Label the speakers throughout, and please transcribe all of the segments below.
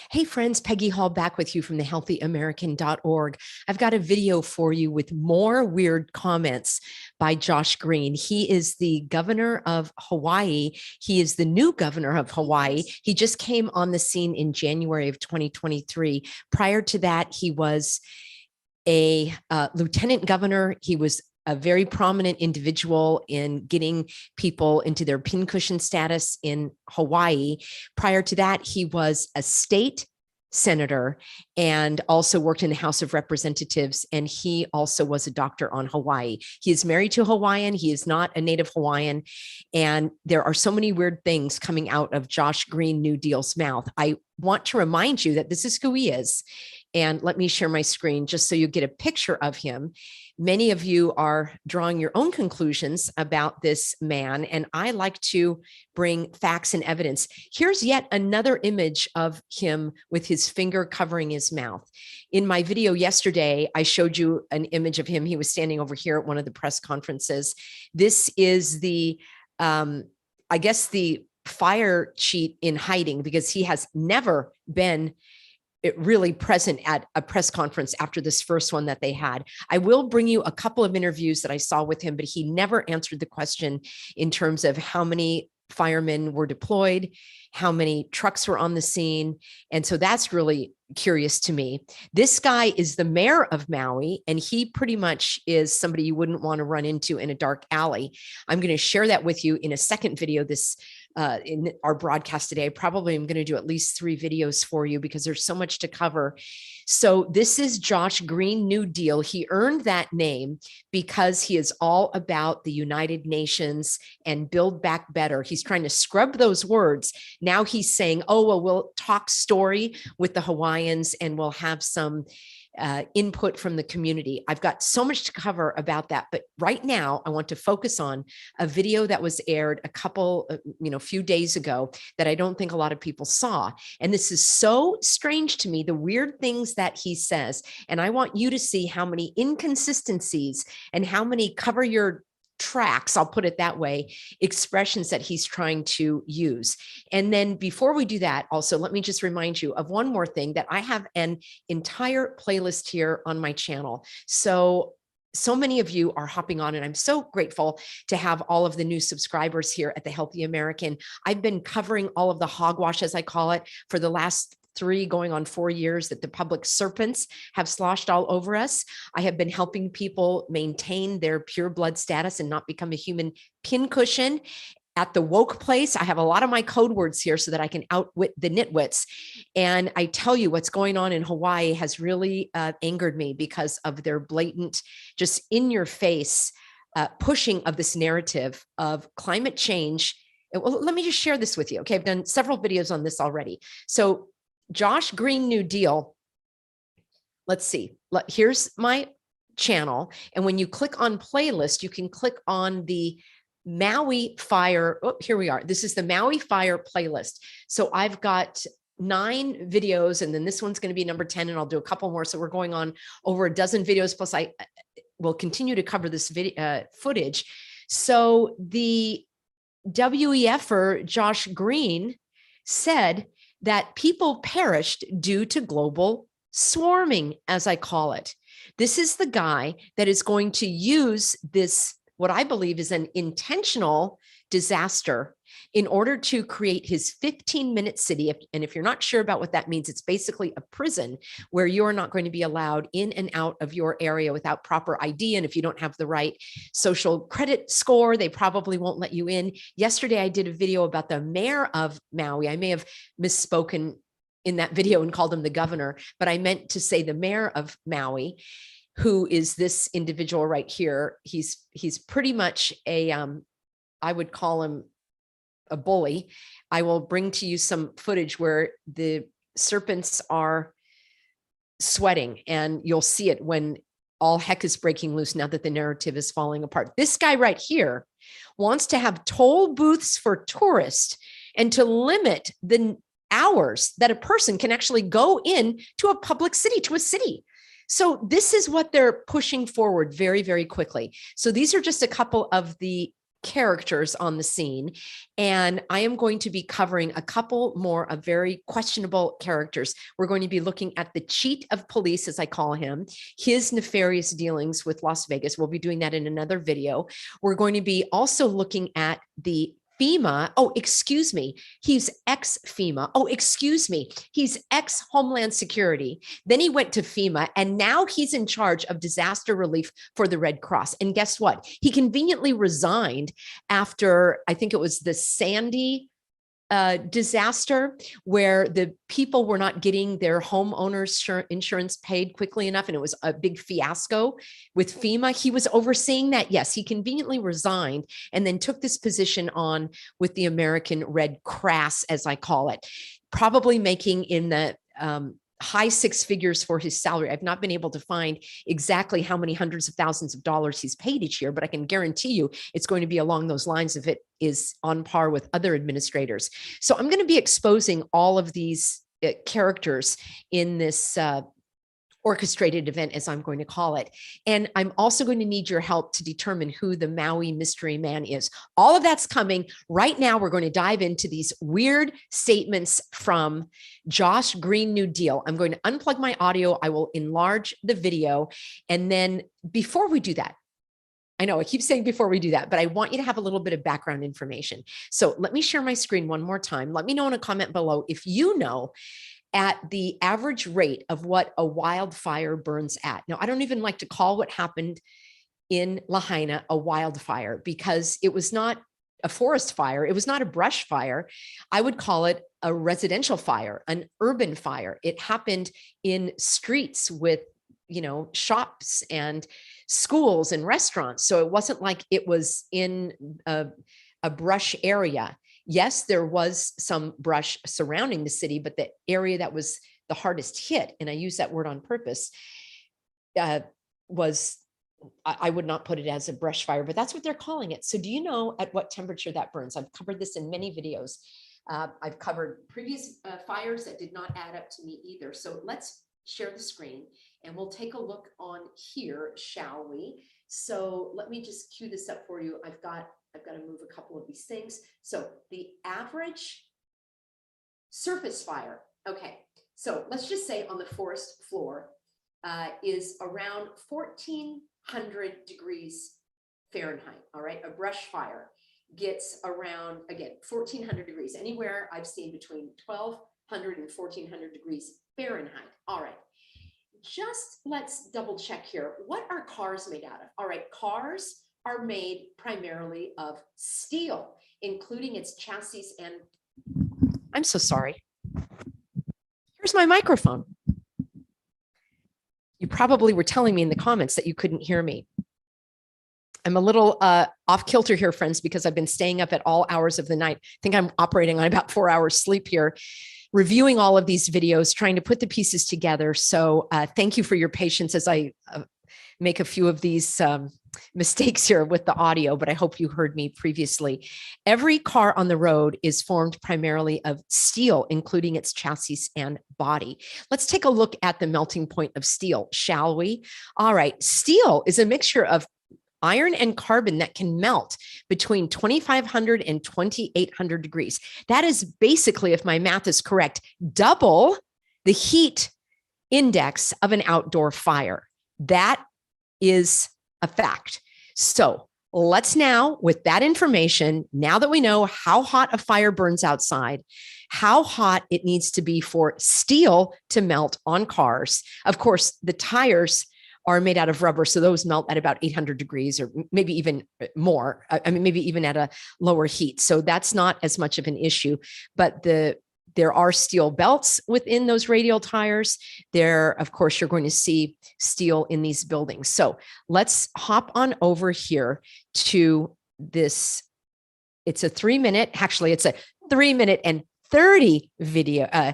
Speaker 1: Hey friends, Peggy Hall back with you from thehealthyamerican.org. I've got a video for you with more weird comments by Josh Green. He is the governor of Hawaii. He is the new governor of Hawaii. He just came on the scene in January of 2023. Prior to that, he was a lieutenant governor. He was a very prominent individual in getting people into their pincushion status in Hawaii. Prior to that, he was a state senator and also worked in the House of Representatives. And he also was a doctor on Hawaii. He is married to a Hawaiian. He is not a native Hawaiian. And there are so many weird things coming out of Josh Green New Deal's mouth. I want to remind you that this is who he is. And let me share my screen just so you get a picture of him. Many of you are drawing your own conclusions about this man, and I like to bring facts and evidence. Here's yet another image of him with his finger covering his mouth. In my video yesterday, I showed you an image of him. He was standing over here at one of the press conferences. This is the, I guess, the fire chief in hiding, because he has never been really present at a press conference after this first one that they had. I will bring you a couple of interviews that I saw with him, but he never answered the question in terms of how many firemen were deployed, how many trucks were on the scene. And so that's really curious to me. This guy is the mayor of Maui, and he pretty much is somebody you wouldn't want to run into in a dark alley. I'm going to share that with you in a second video in our broadcast today. Probably I'm going to do at least 3 videos for you because there's so much to cover. So this is Josh Green New Deal. He earned that name because he is all about the United Nations and Build Back Better. He's trying to scrub those words. Now he's saying, oh, well, we'll talk story with the Hawaiians and we'll have some input from the community. I've got so much to cover about that, but right now I want to focus on a video that was aired a few days ago that I don't think a lot of people saw. And this is so strange to me, the weird things that he says. And I want you to see how many inconsistencies and how many cover your tracks, I'll put it that way, expressions that he's trying to use. And then before we do that, also, let me just remind you of one more thing, that I have an entire playlist here on my channel. So many of you are hopping on, and I'm so grateful to have all of the new subscribers here at The Healthy American. I've been covering all of the hogwash, as I call it, for the last 3 going on 4 years that the public serpents have sloshed all over us. I have been helping people maintain their pure blood status and not become a human pincushion. At the woke place, I have a lot of my code words here so that I can outwit the nitwits. And I tell you, what's going on in Hawaii has really angered me because of their blatant, just in your face pushing of this narrative of climate change. Well, let me just share this with you. Okay, I've done several videos on this already. So Josh Green New Deal. Let's see. Here's my channel. And when you click on playlist, you can click on the Maui Fire. Oh, here we are. This is the Maui Fire playlist. So I've got 9 videos, and then this one's going to be number 10, and I'll do a couple more. So we're going on over a dozen videos. Plus I will continue to cover this video footage. So the WEFer Josh Green said that people perished due to global swarming, as I call it. This is the guy that is going to use this, what I believe is an intentional disaster, in order to create his 15-minute city. And if you're not sure about what that means, it's basically a prison where you're not going to be allowed in and out of your area without proper ID. And if you don't have the right social credit score, they probably won't let you in. Yesterday, I did a video about the mayor of Maui. I may have misspoken in that video and called him the governor, but I meant to say the mayor of Maui, who is this individual right here. He's pretty much I would call him a bully. I will bring to you some footage where the serpents are sweating, and you'll see it when all heck is breaking loose now that the narrative is falling apart. This guy right here wants to have toll booths for tourists and to limit the hours that a person can actually go in to a public city, to a city. So this is what they're pushing forward very, very quickly. So these are just a couple of the characters on the scene. And I am going to be covering a couple more of very questionable characters. We're going to be looking at the cheat of police, as I call him, his nefarious dealings with Las Vegas. We'll be doing that in another video. We're going to be also looking at the FEMA. Oh, excuse me. He's ex-FEMA. Oh, excuse me. He's ex-Homeland Security. Then he went to FEMA, and now he's in charge of disaster relief for the Red Cross. And guess what? He conveniently resigned after, I think it was the Sandy disaster, where the people were not getting their homeowners insurance paid quickly enough, and it was a big fiasco with FEMA. He was overseeing that. Yes, he conveniently resigned and then took this position on with the American Red Cross, as I call it, probably making in the high six figures for his salary. I've not been able to find exactly how many hundreds of thousands of dollars he's paid each year, but I can guarantee you it's going to be along those lines if it is on par with other administrators. So I'm going to be exposing all of these characters in this orchestrated event, as I'm going to call it. And I'm also going to need your help to determine who the Maui mystery man is. All of that's coming. Right now, we're going to dive into these weird statements from Josh Green New Deal. I'm going to unplug my audio. I will enlarge the video. And then before we do that, I know I keep saying before we do that, but I want you to have a little bit of background information. So let me share my screen one more time. Let me know in a comment below if you know at the average rate of what a wildfire burns at. Now, I don't even like to call what happened in Lahaina a wildfire, because it was not a forest fire. It was not a brush fire. I would call it a residential fire, an urban fire. It happened in streets with, you know, shops and schools and restaurants. So it wasn't like it was in a brush area. Yes, there was some brush surrounding the city, but the area that was the hardest hit, and I use that word on purpose, was, I would not put it as a brush fire, but that's what they're calling it. So do you know at what temperature that burns? I've covered this in many videos. I've covered previous fires that did not add up to me either. So let's share the screen and we'll take a look on here, shall we? So let me just cue this up for you. I've got to move a couple of these things. So the average surface fire, okay, so let's just say on the forest floor is around 1400 degrees Fahrenheit, all right? A brush fire gets around, again, 1400 degrees. Anywhere I've seen between 1200 and 1400 degrees Fahrenheit, all right. Just let's double check here. What are cars made out of? All right, cars are made primarily of steel, including its chassis and... I'm so sorry. Here's my microphone. You probably were telling me in the comments that you couldn't hear me. I'm a little off kilter here, friends, because I've been staying up at all hours of the night. I think I'm operating on about 4 hours sleep here, reviewing all of these videos, trying to put the pieces together. So thank you for your patience as I make a few of these mistakes here with the audio, but I hope you heard me previously. Every car on the road is formed primarily of steel, including its chassis and body. Let's take a look at the melting point of steel, shall we? All right, steel is a mixture of iron and carbon that can melt between 2500 and 2800 degrees. That is basically, if my math is correct, double the heat index of an outdoor fire. That is a fact. So let's now, with that information, now that we know how hot a fire burns outside, how hot it needs to be for steel to melt on cars. Of course, the tires are made out of rubber, so those melt at about 800 degrees or maybe even more. I mean, maybe even at a lower heat. So that's not as much of an issue, but there are steel belts within those radial tires. There, of course, you're going to see steel in these buildings. So let's hop on over here to this. It's a 3 minute, actually, it's a 3 minute and 30 video,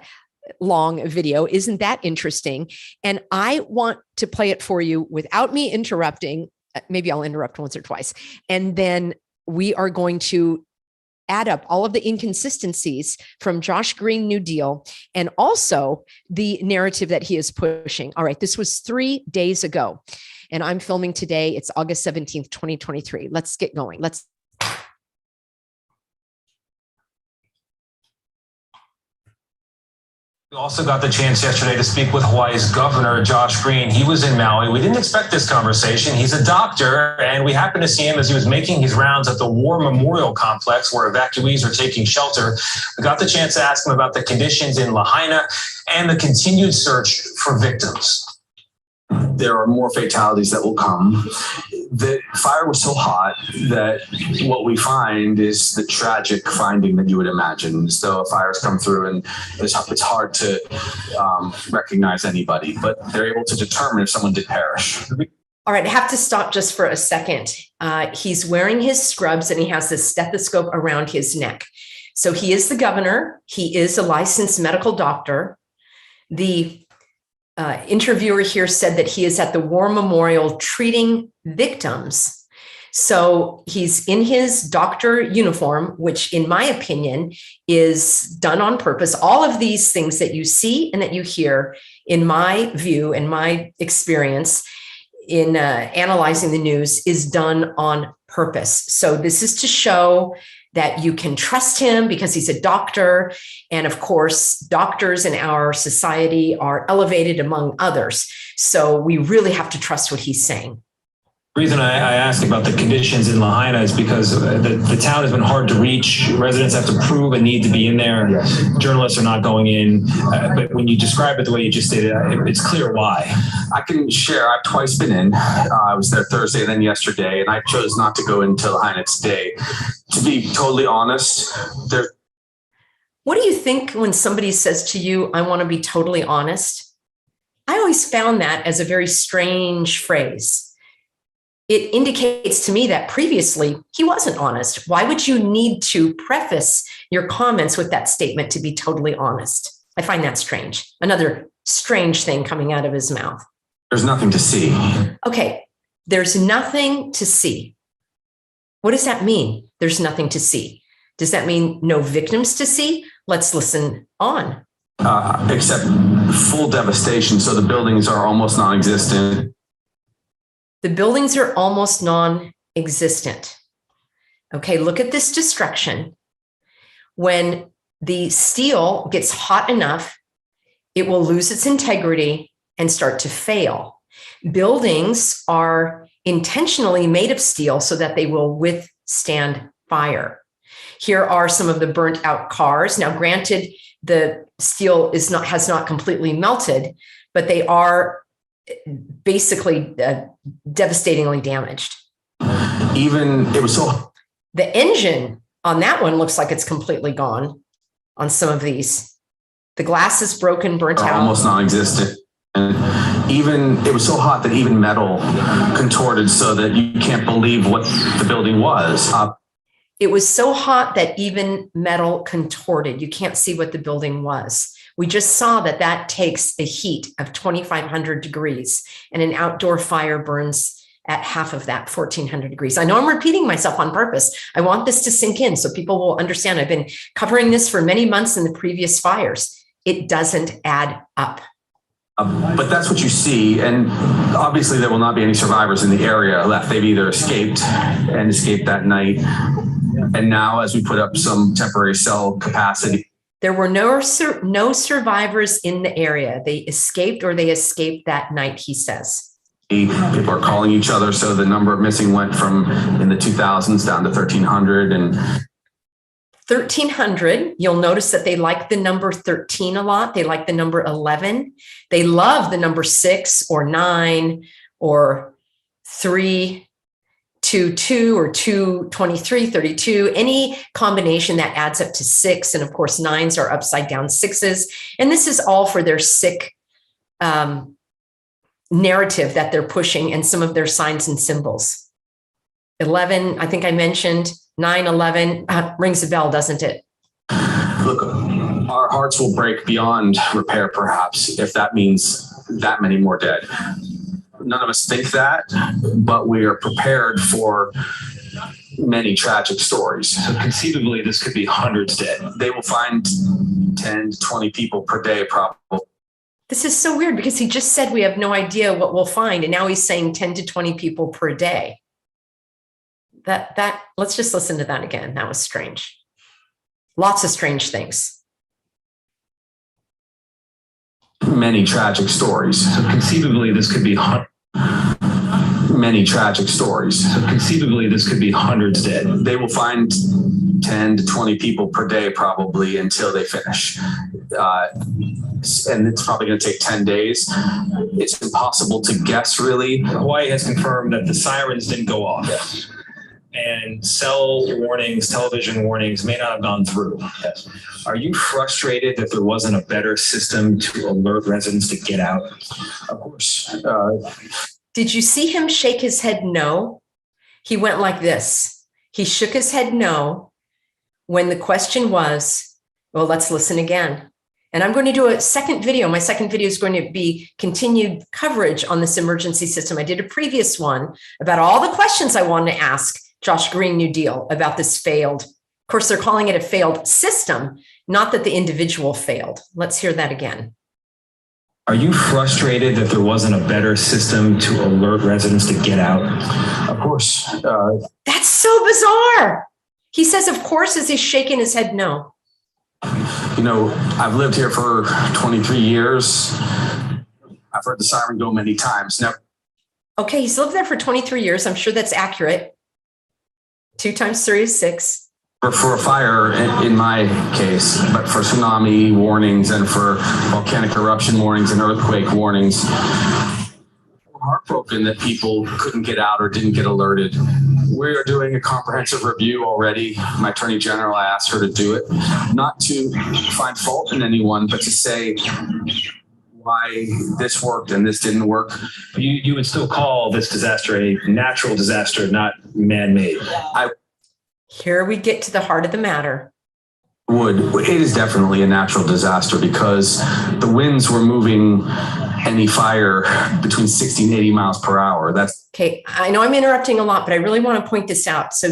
Speaker 1: long video. Isn't that interesting? And I want to play it for you without me interrupting. Maybe I'll interrupt once or twice. And then we are going to add up all of the inconsistencies from Josh Green New Deal and also the narrative that he is pushing. All right, this was 3 days ago, and I'm filming today. It's August 17th, 2023. Let's get going.
Speaker 2: We also got the chance yesterday to speak with Hawaii's governor, Josh Green. He was in Maui. We didn't expect this conversation. He's a doctor, and we happened to see him as he was making his rounds at the War Memorial Complex where evacuees are taking shelter. We got the chance to ask him about the conditions in Lahaina and the continued search for victims.
Speaker 3: There are more fatalities that will come. The fire was so hot that what we find is the tragic finding that you would imagine. So a fire's come through and it's hard to recognize anybody, but they're able to determine if someone did perish.
Speaker 1: All right, I have to stop just for a second. He's wearing his scrubs and he has this stethoscope around his neck. So he is the governor. He is a licensed medical doctor. The interviewer here said that he is at the War Memorial treating victims. So he's in his doctor uniform, which in my opinion is done on purpose. All of these things that you see and that you hear, in my view and my experience in analyzing the news, is done on purpose. So this is to show that you can trust him because he's a doctor. And of course, doctors in our society are elevated among others. So we really have to trust what he's saying.
Speaker 2: The reason I asked about the conditions in Lahaina is because the town has been hard to reach. Residents have to prove a need to be in there. Yes. Journalists are not going in. But when you describe it the way you just did it, it's clear why.
Speaker 3: I can share. I've twice been in. I was there Thursday and then yesterday, and I chose not to go into Lahaina today. To be totally honest,
Speaker 1: What do you think when somebody says to you, I want to be totally honest? I always found that as a very strange phrase. It indicates to me that previously he wasn't honest. Why would you need to preface your comments with that statement to be totally honest? I find that strange. Another strange thing coming out of his mouth.
Speaker 3: There's nothing to see.
Speaker 1: Okay, there's nothing to see. What does that mean? There's nothing to see. Does that mean no victims to see? Let's listen on.
Speaker 3: Except full devastation. So the buildings are almost non-existent.
Speaker 1: The buildings are almost non-existent. Okay, look at this destruction. When the steel gets hot enough, it will lose its integrity and start to fail. Buildings are intentionally made of steel so that they will withstand fire. Here are some of the burnt out cars. Now, granted, the steel has not completely melted, but they are basically devastatingly damaged.
Speaker 3: Even it was so.
Speaker 1: The engine on that one looks like it's completely gone on some of these. The glass is broken, burnt out.
Speaker 3: Almost non-existent. And even it was so hot that even metal contorted so that you can't believe what the building was.
Speaker 1: It was so hot that even metal contorted. You can't see what the building was. We just saw that that takes a heat of 2,500 degrees, and an outdoor fire burns at half of that, 1,400 degrees. I know I'm repeating myself on purpose. I want this to sink in so people will understand. I've been covering this for many months in the previous fires. It doesn't add up.
Speaker 3: But that's what you see. And obviously there will not be any survivors in the area left. They've either escaped that night. And now as we put up some temporary cell capacity.
Speaker 1: There were no survivors in the area. They escaped that night, he says.
Speaker 3: People are calling each other. So the number of missing went from in the 2000s down to 1,300. And
Speaker 1: 1,300, you'll notice that they like the number 13 a lot. They like the number 11. They love the number 6 or 9 or 3, 2, 2 or 2, 23, 32, any combination that adds up to 6. And of course, 9s are upside down 6s. And this is all for their sick narrative that they're pushing and some of their signs and symbols. 11, I think I mentioned 9, 11, rings a bell, doesn't it?
Speaker 3: Look, our hearts will break beyond repair, perhaps, if that means that many more dead. None of us think that, but we are prepared for many tragic stories.
Speaker 2: So conceivably, this could be hundreds dead.
Speaker 3: They will find 10 to 20 people per day, probably.
Speaker 1: This is so weird because he just said we have no idea what we'll find. And now he's saying 10 to 20 people per day. Let's just listen to that again. That was strange. Lots of strange things.
Speaker 3: many tragic stories.
Speaker 2: So conceivably, this could be
Speaker 3: Many tragic stories.
Speaker 2: So conceivably, this could be hundreds dead.
Speaker 3: They will find 10 to 20 people per day probably until they finish. And it's probably going to take 10 days. It's impossible to guess, really.
Speaker 2: Hawaii has confirmed that the sirens didn't go off.
Speaker 3: Yes.
Speaker 2: And cell warnings, television warnings may not have gone through.
Speaker 3: Yes.
Speaker 2: Are you frustrated that there wasn't a better system to alert residents to get out?
Speaker 3: Of course.
Speaker 1: Did you see him shake his head no? He went like this. He shook his head no when the question was, well, let's listen again. And I'm going to do a second video. My second video is going to be continued coverage on this emergency system. I did a previous one about all the questions I wanted to ask Josh Green New Deal about this failed. Of course, they're calling it a failed system, not that the individual failed. Let's hear that again.
Speaker 2: Are you frustrated that there wasn't a better system to alert residents to get out?
Speaker 3: Of course.
Speaker 1: That's so bizarre. He says, of course, as he's shaking his head no.
Speaker 3: You know, I've lived here for 23 years. I've heard the siren go many times. Now,
Speaker 1: okay, he's lived there for 23 years. I'm sure that's accurate. 2 times 3 is 6.
Speaker 3: For a fire, in my case, but for tsunami warnings and for volcanic eruption warnings and earthquake warnings, we're heartbroken that people couldn't get out or didn't get alerted. We are doing a comprehensive review already. My attorney general, I asked her to do it, not to find fault in anyone, but to say why this worked and this didn't work.
Speaker 2: You would still call this disaster a natural disaster, not man-made.
Speaker 1: Here we get to the heart of the matter.
Speaker 3: It is definitely a natural disaster because the winds were moving any fire between 60 and 80 miles per hour. That's
Speaker 1: okay. I know I'm interrupting a lot, but I really want to point this out. So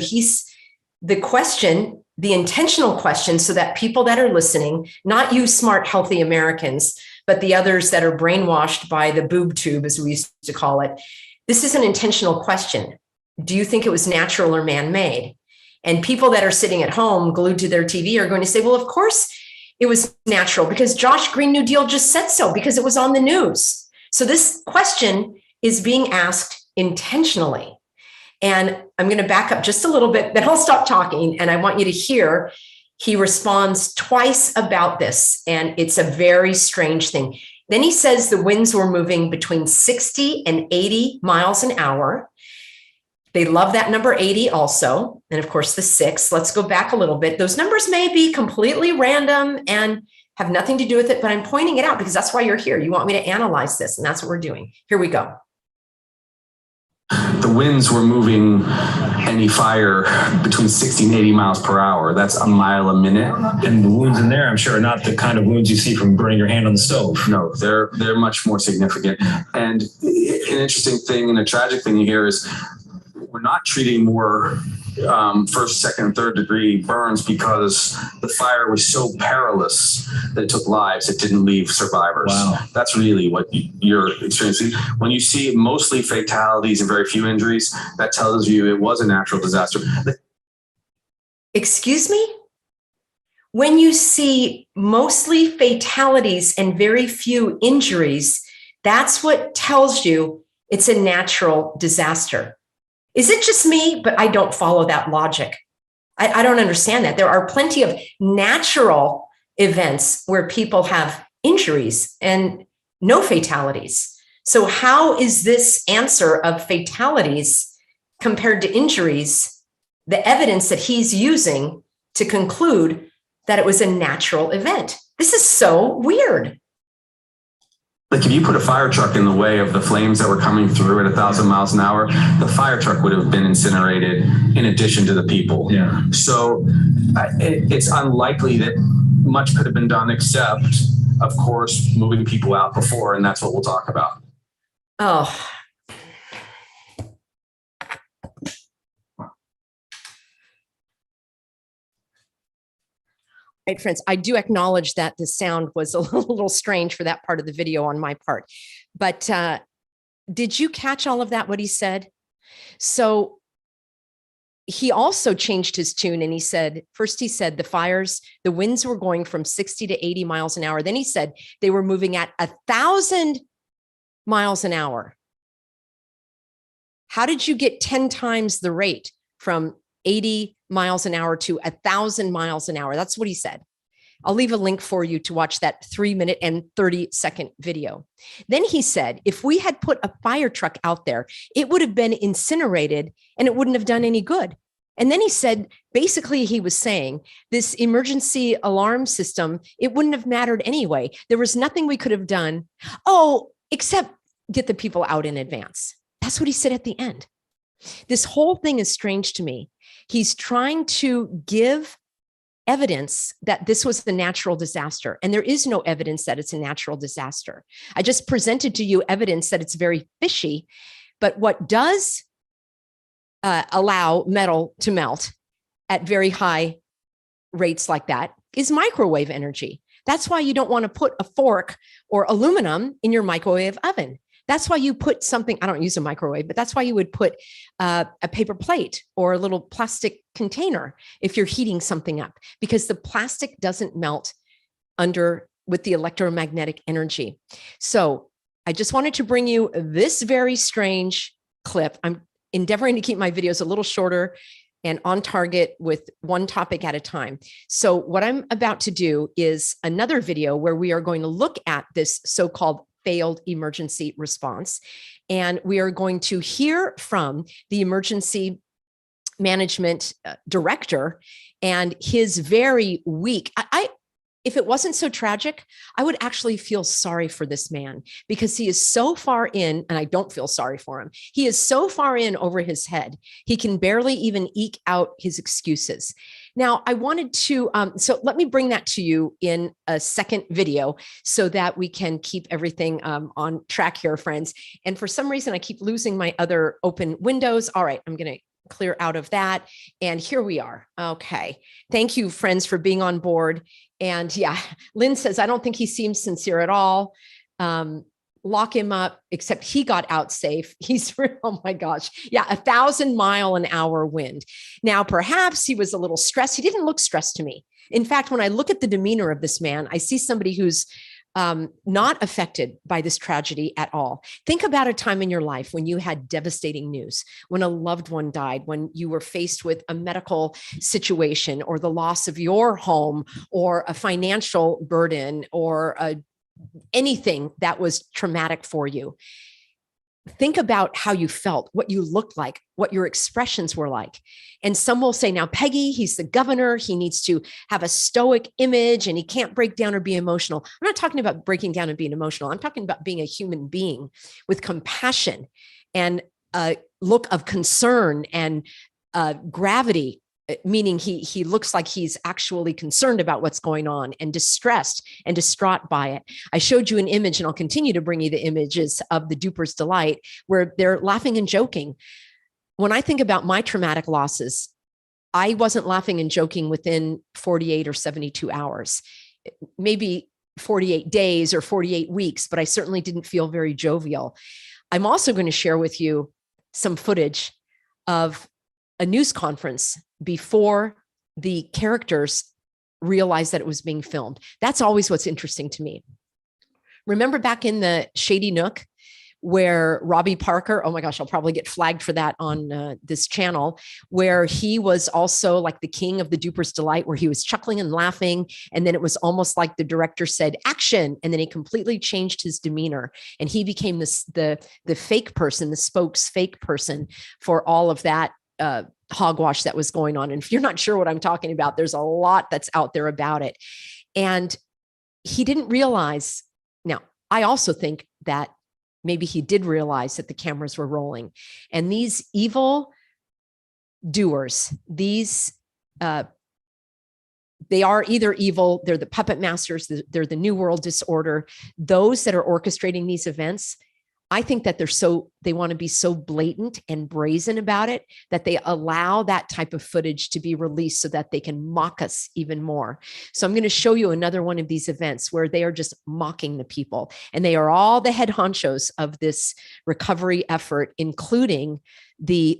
Speaker 1: the question, the intentional question, so that people that are listening, not you smart, healthy Americans, but the others that are brainwashed by the boob tube, as we used to call it. This is an intentional question. Do you think it was natural or man-made? And people that are sitting at home glued to their TV are going to say, well, of course it was natural because Josh Green New Deal just said so because it was on the news. So this question is being asked intentionally. And I'm going to back up just a little bit, then I'll stop talking. And I want you to hear, he responds twice about this. And it's a very strange thing. Then he says the winds were moving between 60 and 80 miles an hour. They love that number 80 also. And of course, the 6. Let's go back a little bit. Those numbers may be completely random and have nothing to do with it, but I'm pointing it out because that's why you're here. You want me to analyze this, and that's what we're doing. Here we go.
Speaker 3: the winds were moving any fire between 60 and 80 miles per hour. That's a mile a minute.
Speaker 2: And the wounds in there, I'm sure, are not the kind of wounds you see from burning your hand on the stove.
Speaker 3: No, they're much more significant. And an interesting thing and a tragic thing here is we're not treating more first, second, and third degree burns because the fire was so perilous that it took lives. It didn't leave survivors.
Speaker 2: Wow.
Speaker 3: That's really what you're experiencing. When you see mostly fatalities and very few injuries, that tells you it was a natural disaster.
Speaker 1: Excuse me? When you see mostly fatalities and very few injuries, that's what tells you it's a natural disaster. Is it just me? But I don't follow that logic. I don't understand that. There are plenty of natural events where people have injuries and no fatalities. So how is this answer of fatalities compared to injuries the evidence that he's using to conclude that it was a natural event? This is so weird.
Speaker 3: Like if you put a fire truck in the way of the flames that were coming through at 1,000 miles an hour, the fire truck would have been incinerated in addition to the people.
Speaker 2: Yeah.
Speaker 3: So it's unlikely that much could have been done except, of course, moving people out before, and that's what we'll talk about.
Speaker 1: Oh. Right, friends, I do acknowledge that the sound was a little strange for that part of the video on my part. But did you catch all of that, what he said? So he also changed his tune, and he said, first he said the winds were going from 60 to 80 miles an hour. Then he said they were moving at 1,000 miles an hour. How did you get 10 times the rate from 80 miles an hour to 1,000 miles an hour? That's what he said. I'll leave a link for you to watch that 3-minute and 30-second video. Then he said, if we had put a fire truck out there, it would have been incinerated and it wouldn't have done any good. And then he said, basically, he was saying this emergency alarm system, it wouldn't have mattered anyway. There was nothing we could have done. Oh, except get the people out in advance. That's what he said at the end. This whole thing is strange to me. He's trying to give evidence that this was a natural disaster, and there is no evidence that it's a natural disaster. I just presented to you evidence that it's very fishy, but what does allow metal to melt at very high rates like that is microwave energy. That's why you don't want to put a fork or aluminum in your microwave oven. That's why you put something, I don't use a microwave, but that's why you would put a paper plate or a little plastic container if you're heating something up, because the plastic doesn't melt with the electromagnetic energy. So I just wanted to bring you this very strange clip. I'm endeavoring to keep my videos a little shorter and on target with one topic at a time. So what I'm about to do is another video where we are going to look at this so-called failed emergency response. And we are going to hear from the emergency management director and his very weak, if it wasn't so tragic, I would actually feel sorry for this man, because he is so far in, and I don't feel sorry for him. He is so far in over his head. He can barely even eke out his excuses. Now, I wanted to, so let me bring that to you in a second video so that we can keep everything on track here, friends. And for some reason, I keep losing my other open windows. All right, I'm going to clear out of that. And here we are. Okay. Thank you, friends, for being on board. And yeah, Lynn says, I don't think he seems sincere at all. Lock him up, except he got out safe. He's, oh my gosh. Yeah, 1,000 mile an hour wind. Now, perhaps he was a little stressed. He didn't look stressed to me. In fact, when I look at the demeanor of this man, I see somebody who's not affected by this tragedy at all. Think about a time in your life when you had devastating news, when a loved one died, when you were faced with a medical situation or the loss of your home or a financial burden or anything that was traumatic for you. Think about how you felt, what you looked like, what your expressions were like. And some will say, now, Peggy, he's the governor. He needs to have a stoic image and he can't break down or be emotional. I'm not talking about breaking down and being emotional. I'm talking about being a human being with compassion and a look of concern and gravity, meaning he looks like he's actually concerned about what's going on and distressed and distraught by it. I showed you an image, and I'll continue to bring you the images of the Duper's Delight, where they're laughing and joking. When I think about my traumatic losses, I wasn't laughing and joking within 48 or 72 hours, maybe 48 days or 48 weeks, but I certainly didn't feel very jovial. I'm also going to share with you some footage of a news conference before the characters realized that it was being filmed. That's always what's interesting to me. Remember back in the Shady Nook where Robbie Parker, oh my gosh, I'll probably get flagged for that on this channel, where he was also like the king of the Duper's Delight, where he was chuckling and laughing. And then it was almost like the director said, action. And then he completely changed his demeanor. And he became the fake person, the spokes fake person for all of that hogwash that was going on. And if you're not sure what I'm talking about, there's a lot that's out there about it. And he didn't realize. Now, I also think that maybe he did realize that the cameras were rolling, and these evil doers, these, they are either evil, they're the puppet masters, they're the New World Disorder, those that are orchestrating these events. I think that they want to be so blatant and brazen about it that they allow that type of footage to be released so that they can mock us even more. So I'm going to show you another one of these events where they are just mocking the people, and they are all the head honchos of this recovery effort, including the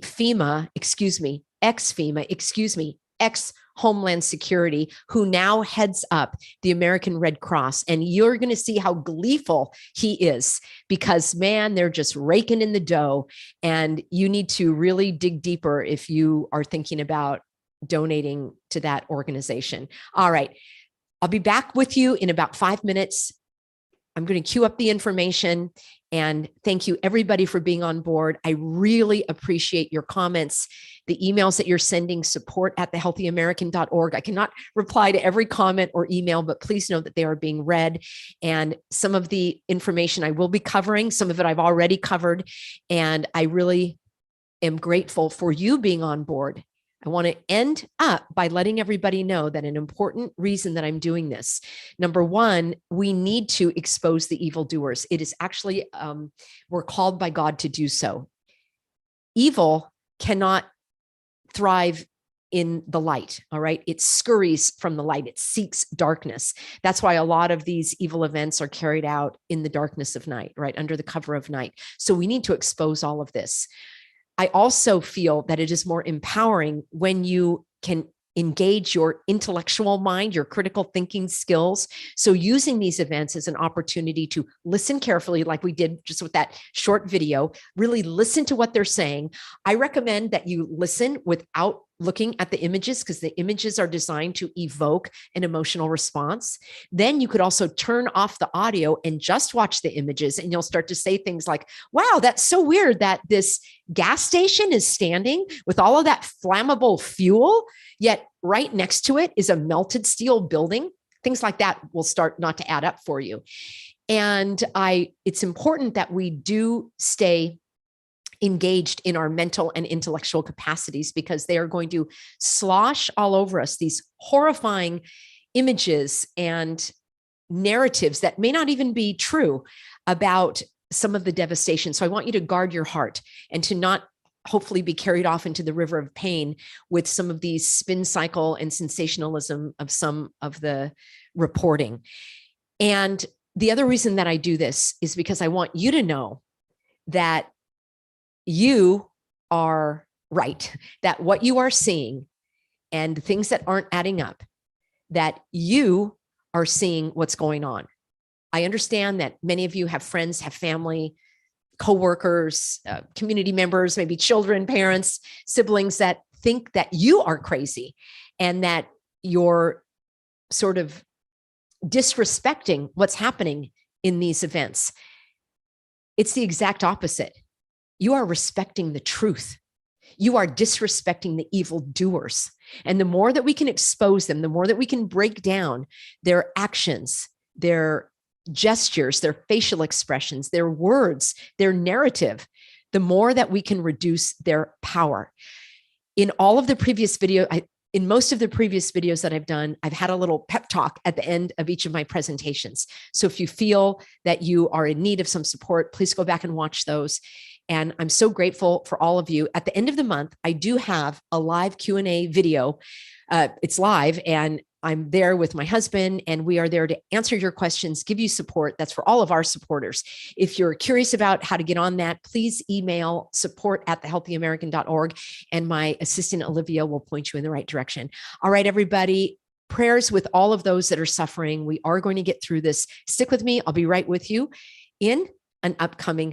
Speaker 1: ex-Homeland Security, who now heads up the American Red Cross. And you're going to see how gleeful he is, because, man, they're just raking in the dough. And you need to really dig deeper if you are thinking about donating to that organization. All right. I'll be back with you in about 5 minutes. I'm going to queue up the information, and thank you everybody for being on board. I really appreciate your comments, the emails that you're sending, support@thehealthyamerican.org. I cannot reply to every comment or email, but please know that they are being read. And some of the information I will be covering, some of it I've already covered. And I really am grateful for you being on board. I want to end up by letting everybody know that an important reason that I'm doing this, number one, we need to expose the evildoers. It is actually, we're called by God to do so. Evil cannot thrive in the light, all right? It scurries from the light. It seeks darkness. That's why a lot of these evil events are carried out in the darkness of night, right? Under the cover of night. So we need to expose all of this. I also feel that it is more empowering when you can engage your intellectual mind, your critical thinking skills. So using these events as an opportunity to listen carefully, like we did just with that short video, really listen to what they're saying. I recommend that you listen without looking at the images, because the images are designed to evoke an emotional response. Then you could also turn off the audio and just watch the images, and you'll start to say things like, wow, that's so weird that this gas station is standing with all of that flammable fuel, yet right next to it is a melted steel building. Things like that will start not to add up for you. And it's important that we do stay engaged in our mental and intellectual capacities, because they are going to slosh all over us these horrifying images and narratives that may not even be true about some of the devastation. So I want you to guard your heart and to not hopefully be carried off into the river of pain with some of these spin cycle and sensationalism of some of the reporting. And the other reason that I do this is because I want you to know that you are right, that what you are seeing and things that aren't adding up, that you are seeing what's going on. I understand that many of you have friends, have family, coworkers, community members, maybe children, parents, siblings that think that you are crazy and that you're sort of disrespecting what's happening in these events. It's the exact opposite. You are respecting the truth. You are disrespecting the evildoers. And the more that we can expose them, the more that we can break down their actions, their gestures, their facial expressions, their words, their narrative, the more that we can reduce their power. In all of the previous video, in most of the previous videos that I've done, I've had a little pep talk at the end of each of my presentations. So if you feel that you are in need of some support, please go back and watch those. And I'm so grateful for all of you. At the end of the month, I do have a live Q&A video. It's live, and I'm there with my husband, and we are there to answer your questions, give you support. That's for all of our supporters. If you're curious about how to get on that, please email support@thehealthyamerican.org, and my assistant Olivia will point you in the right direction. All right, everybody. Prayers with all of those that are suffering. We are going to get through this. Stick with me. I'll be right with you in an upcoming